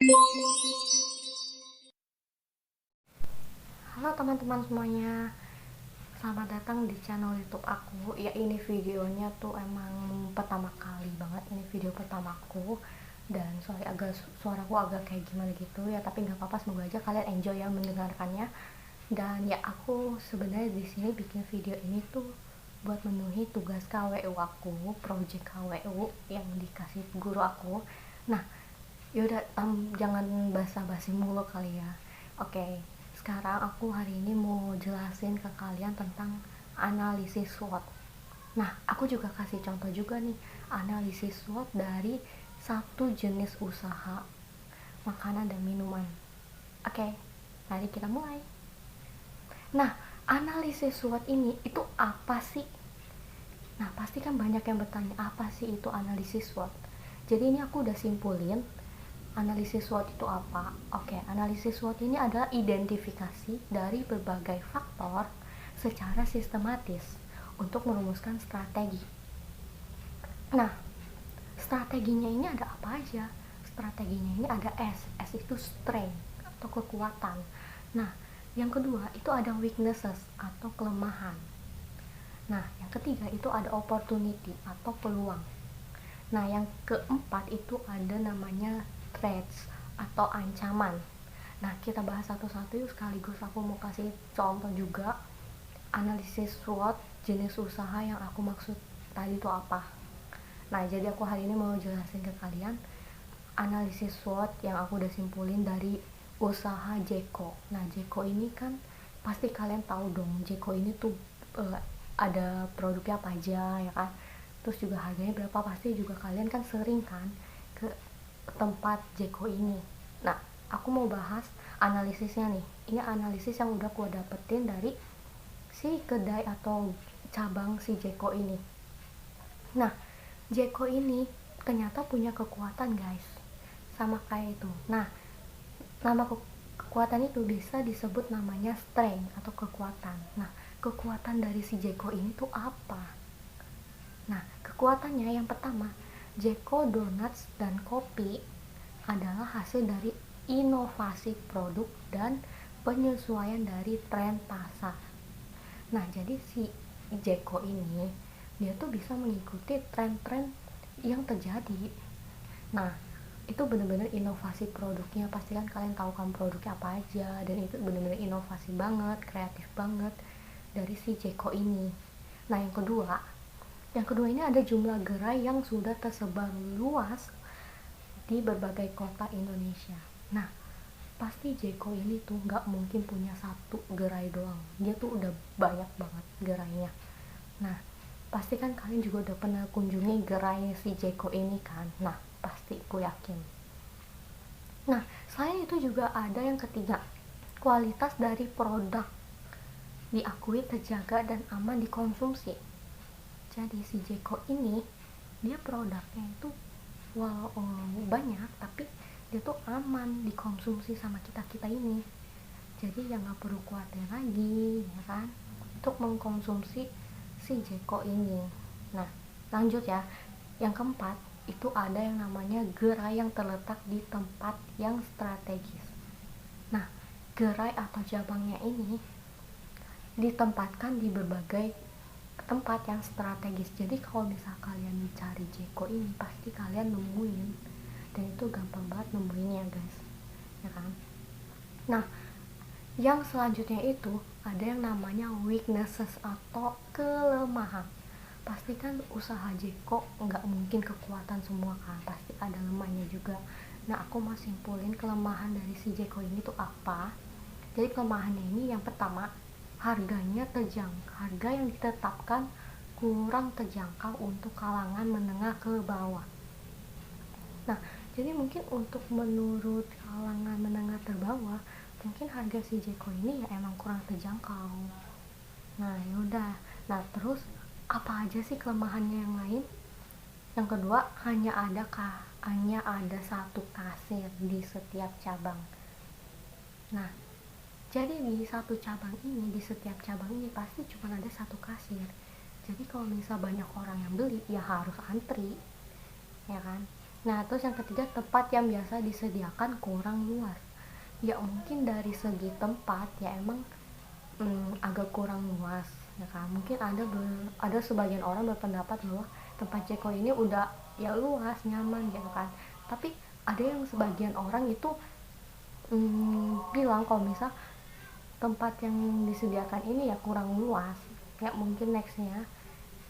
Halo teman-teman semuanya, selamat datang di channel YouTube aku. Ya, ini videonya tuh emang pertama kali banget, ini video pertamaku. Dan suaraku agak kayak gimana gitu ya, tapi nggak apa-apa, semoga aja kalian enjoy ya mendengarkannya. Dan ya, aku sebenarnya di sini bikin video ini tuh buat memenuhi tugas KWU aku, project KWU yang dikasih guru aku. Nah, yaudah, jangan basa-basi mulu kali ya. Oke, sekarang aku hari ini mau jelasin ke kalian tentang analisis SWOT. Nah, aku juga kasih contoh juga nih, analisis SWOT dari satu jenis usaha makanan dan minuman. Oke, mari kita mulai. Nah, analisis SWOT ini itu apa sih? Nah, pasti kan banyak yang bertanya, apa sih itu analisis SWOT? Jadi ini aku udah simpulin analisis SWOT itu apa. Oke, analisis SWOT ini adalah identifikasi dari berbagai faktor secara sistematis untuk merumuskan strategi. Nah, strateginya ini ada apa aja? Strateginya ini ada S itu strength atau kekuatan. Nah, yang kedua itu ada weaknesses atau kelemahan. Nah, yang ketiga itu ada opportunity atau peluang. Nah, yang keempat itu ada namanya threats atau ancaman. Nah, kita bahas satu-satu yuk, sekaligus aku mau kasih contoh juga analisis SWOT jenis usaha yang aku maksud tadi itu apa. Nah, jadi aku hari ini mau jelasin ke kalian analisis SWOT yang aku udah simpulin dari usaha Jeko. Nah, Jeko ini kan pasti kalian tahu dong, Jeko ini tuh ada produknya apa aja ya kan, terus juga harganya berapa, pasti juga kalian kan sering kan ke tempat Jeko ini. Nah, aku mau bahas analisisnya nih. Ini analisis yang udah aku dapetin dari si kedai atau cabang si Jeko ini. Nah, Jeko ini ternyata punya kekuatan guys, sama kayak itu. Nah, nama kekuatan itu bisa disebut namanya strength atau kekuatan. Nah, kekuatan dari si Jeko ini tuh apa? Nah, kekuatannya yang pertama, Jeko Donuts dan kopi adalah hasil dari inovasi produk dan penyesuaian dari tren pasar. Nah, jadi si Jeko ini dia tuh bisa mengikuti tren-tren yang terjadi. Nah, itu bener-bener inovasi produknya, pasti kan kalian tahu kan produknya apa aja, dan itu bener-bener inovasi banget, kreatif banget dari si Jeko ini. Nah, yang kedua ini ada jumlah gerai yang sudah tersebar luas di berbagai kota Indonesia. Nah, pasti Jeko ini tuh nggak mungkin punya satu gerai doang, dia tuh udah banyak banget gerainya. Nah, pasti kan kalian juga udah pernah kunjungi gerai si Jeko ini kan. Nah, pasti aku yakin. Nah, selain itu juga ada yang ketiga, kualitas dari produk diakui terjaga dan aman dikonsumsi. Jadi si Jeko ini dia produknya itu banyak, tapi dia tuh aman dikonsumsi sama kita ini. Jadi ya nggak perlu khawatir lagi ya kan untuk mengkonsumsi si Jeko ini. Nah, lanjut ya. Yang keempat itu ada yang namanya gerai yang terletak di tempat yang strategis. Nah, gerai atau cabangnya ini ditempatkan di berbagai tempat yang strategis. Jadi kalau misal kalian mencari Jeko ini, pasti kalian nemuin, dan itu gampang banget nemuinnya guys, ya kan. Nah, yang selanjutnya itu ada yang namanya weaknesses atau kelemahan. Pasti kan usaha Jeko nggak mungkin kekuatan semua kan, pasti ada lemahnya juga. Nah, aku mau simpulin kelemahan dari si Jeko ini tuh apa. Jadi kelemahannya ini yang pertama, harganya terjangkau. Harga yang ditetapkan kurang terjangkau untuk kalangan menengah ke bawah. Nah, jadi mungkin untuk menurut kalangan menengah terbawah, mungkin harga si Jeko ini ya emang kurang terjangkau. Nah, yaudah. Nah, terus apa aja sih kelemahannya yang lain? Yang kedua, hanya ada satu kasir di setiap cabang. Nah, jadi di setiap cabang ini pasti cuma ada satu kasir. Jadi kalau misal banyak orang yang beli, ya harus antri, ya kan. Nah, terus yang ketiga, tempat yang biasa disediakan kurang luas. Ya mungkin dari segi tempat ya emang agak kurang luas ya kan. Mungkin ada sebagian orang berpendapat bahwa tempat Ceko ini udah ya luas, nyaman gitu kan. Tapi ada yang sebagian orang itu bilang kalau misal tempat yang disediakan ini ya kurang luas. Ya mungkin nextnya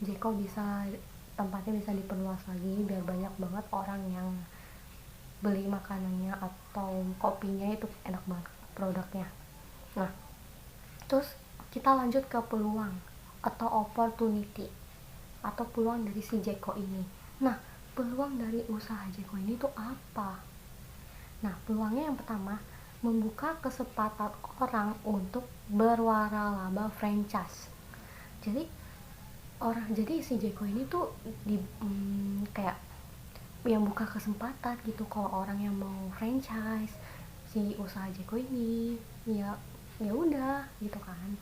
Jeko bisa, tempatnya bisa diperluas lagi biar banyak banget orang yang beli makanannya atau kopinya, itu enak banget produknya. Nah, terus kita lanjut ke peluang atau opportunity atau peluang dari si Jeko ini. Nah, peluang dari usaha Jeko ini tuh apa? Nah, peluangnya yang pertama, membuka kesempatan orang untuk berwaralaba franchise. Jadi si Jeko ini tuh kayak yang buka kesempatan gitu kalau orang yang mau franchise si usaha Jeko ini, ya udah gitu kan,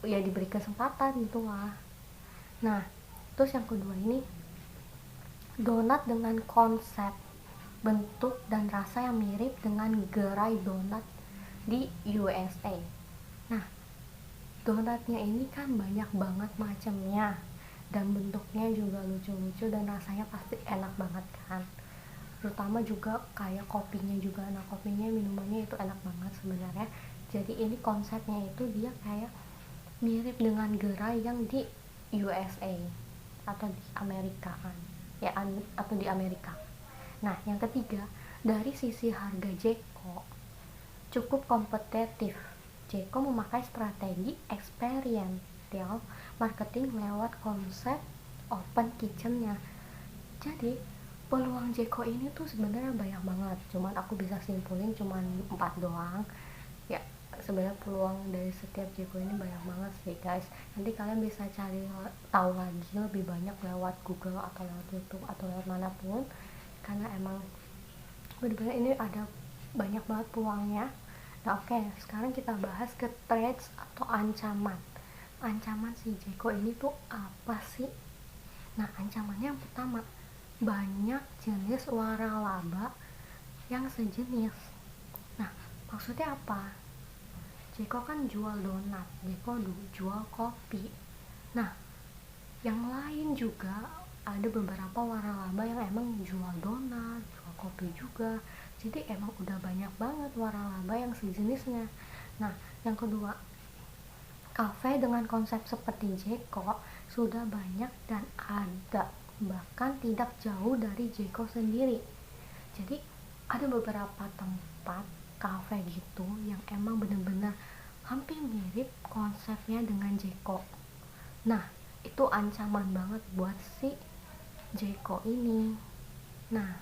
ya diberi kesempatan gitu lah. Nah, terus yang kedua ini, donat dengan konsep bentuk dan rasa yang mirip dengan gerai donat di USA. Nah, donatnya ini kan banyak banget macamnya dan bentuknya juga lucu-lucu dan rasanya pasti enak banget kan. Terutama juga kayak kopinya juga. Nah, kopinya, minumannya itu enak banget sebenarnya. Jadi ini konsepnya itu dia kayak mirip dengan gerai yang di USA atau di Amerika kan. Atau di Amerika. Nah, yang ketiga, dari sisi harga Jeko cukup kompetitif. Jeko memakai strategi experiential marketing lewat konsep open kitchen-nya. Jadi, peluang Jeko ini tuh sebenarnya banyak banget. Cuman aku bisa simpulin cuman 4 doang. Ya, sebenarnya peluang dari setiap Jeko ini banyak banget sih, guys. Nanti kalian bisa cari tahu lagi lebih banyak lewat Google atau lewat YouTube atau lewat manapun. Karena emang benar-benar ini ada banyak banget peluangnya. Nah, oke, sekarang kita bahas ke threats atau ancaman. Ancaman si Jeko ini tuh apa sih? Nah, ancamannya yang pertama, banyak jenis waralaba yang sejenis. Nah, maksudnya apa? Jeko kan jual donat, Jeko jual kopi. Nah, yang lain juga ada beberapa waralaba yang emang jual donat, jual kopi juga. Jadi emang udah banyak banget waralaba yang sejenisnya. Nah, yang kedua, kafe dengan konsep seperti Jeko sudah banyak dan ada, bahkan tidak jauh dari Jeko sendiri. Jadi ada beberapa tempat kafe gitu yang emang bener-bener hampir mirip konsepnya dengan Jeko. Nah, itu ancaman banget buat si Jeko ini. Nah,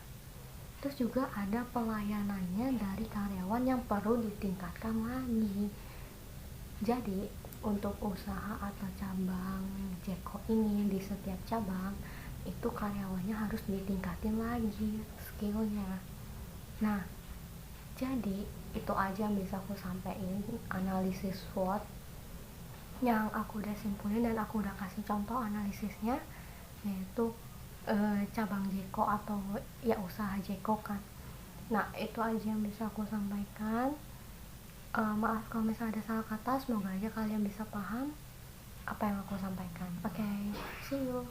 terus juga ada pelayanannya dari karyawan yang perlu ditingkatkan lagi. Jadi untuk usaha atau cabang Jeko ini, di setiap cabang itu karyawannya harus ditingkatin lagi skillnya. Nah, jadi itu aja yang bisa aku sampaikan, analisis SWOT yang aku udah simpulin dan aku udah kasih contoh analisisnya, yaitu cabang Jeko atau ya usaha Jeko kan. Nah, itu aja yang bisa aku sampaikan. Maaf kalau misalnya ada salah kata, semoga aja kalian bisa paham apa yang aku sampaikan. Oke, see you.